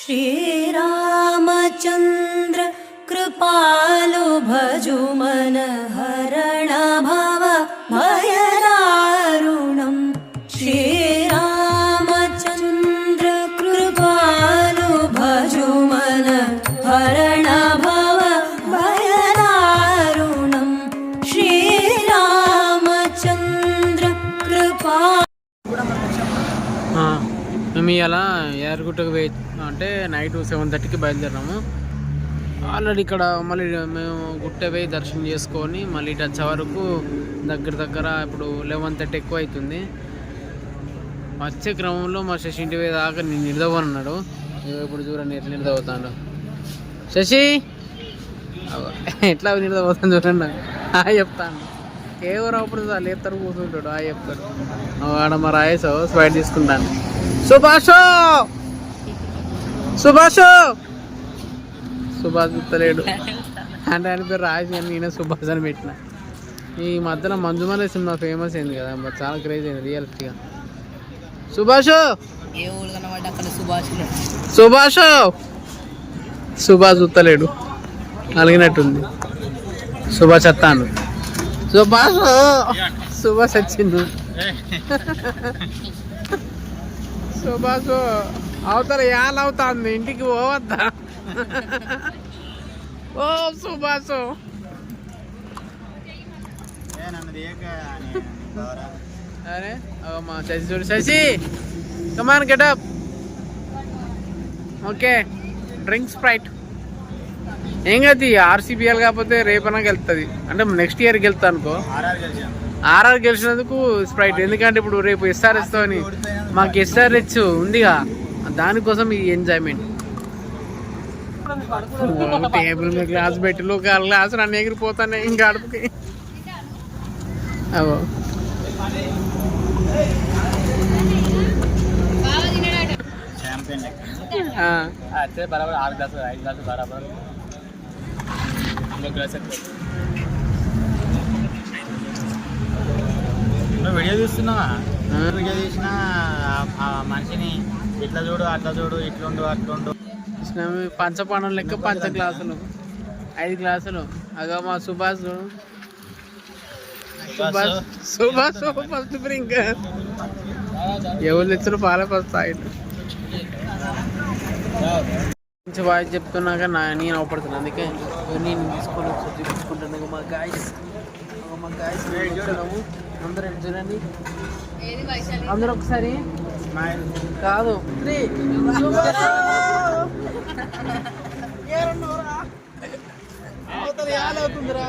श्रीरामचन्द्र कृपालु भजुमन हरण भव भयदारुणम् श्रीरामचन्द्र कृपालु भजुमन हरण भव भयदारुणम् श्रीरामचन्द्र कृपा మేము ఇలా యాదగిరిగుట్టకు పోయి అంటే నైట్ 7:30కి బయలుదేరాము. ఆల్రెడీ ఇక్కడ మళ్ళీ మేము గుట్ట పోయి దర్శనం చేసుకొని మళ్ళీ ఇటు వచ్చే వరకు దగ్గర ఇప్పుడు 11:30 ఎక్కువ అవుతుంది. వచ్చే క్రమంలో మా శశి ఇంటి పోయి దాకా నేను నిద్రపోన్నాడు. ఇప్పుడు చూడండి ఎట్లా నిద్రపోతాడు శశి, ఎట్లా నిద్రపోతాను చూడండి. చెప్తాను ఎవరు అప్పుడు లేపుతారు కూర్చుంటాడు. చెప్తాడు ఆడ మా రాయేసో స్వైట్ తీసుకుంటాను. సుభాష్ గుర్తలేడు అంటే ఆయన పేరు రాజు అని నేనే సుభాష్ అని పెట్టిన. ఈ మధ్యలో మంజుమల సినిమా ఫేమస్ అయింది కదా, చాలా క్రేజ్ అయింది రియల్గా. సుభాష్ గుర్తలేడు, అలిగినట్టుంది. సుభాష్ వస్తాను. సుభాష్ వచ్చిండు. సుభాష్ అవతల యాల్ అవుతుంది, ఇంటికి పోవద్దా? ఓ సుభాష్ అరే మా శశి చూడు. Shashi come on get up. Okay drink Sprite ఏం కాదు. ఆర్సీబీఎల్ కాకపోతే రేపన్నా గెలుతుంది అంటే నెక్స్ట్ ఇయర్కి వెళ్తా అనుకో. ఆర్ఆర్ గెలిచినందుకు స్ప్రైట్, ఎందుకంటే ఇప్పుడు రేపు ఎస్ఆర్ఎస్తో అని మాకు ఎస్ఆర్హెచ్ ఉందిగా, దానికోసం ఈ ఎంజాయ్మెంట్. టేబుల్ మీద గ్లాస్ పెట్టి గ్లాస్ నన్ను ఎగిరిపోతానే ఇంకా అడుపుకి. అవో వీడియో చూస్తున్నావా? వీడియో చూసినా మనిషిని ఇట్లా చూడు అట్లా చూడు ఇట్లుండు అట్లుండు. పంచపానం లెక్క 5 గ్లాసులు 5 గ్లాసులు. అగా మా సుభాష్ ఫస్ట్ డ్రింక్ ఎవరు తెచ్చిన పాల ఫస్ట్ తాగిన మంచి వాయిస్ చెప్తున్నాక నేను అవపడుతున్నాను. అందుకే నేను తీసుకొని వచ్చి చూపించుకుంటాను. మా గాయస్ అందరూ చూడండి, అందరూ ఒకసారి కాదు అవుతుందిరా.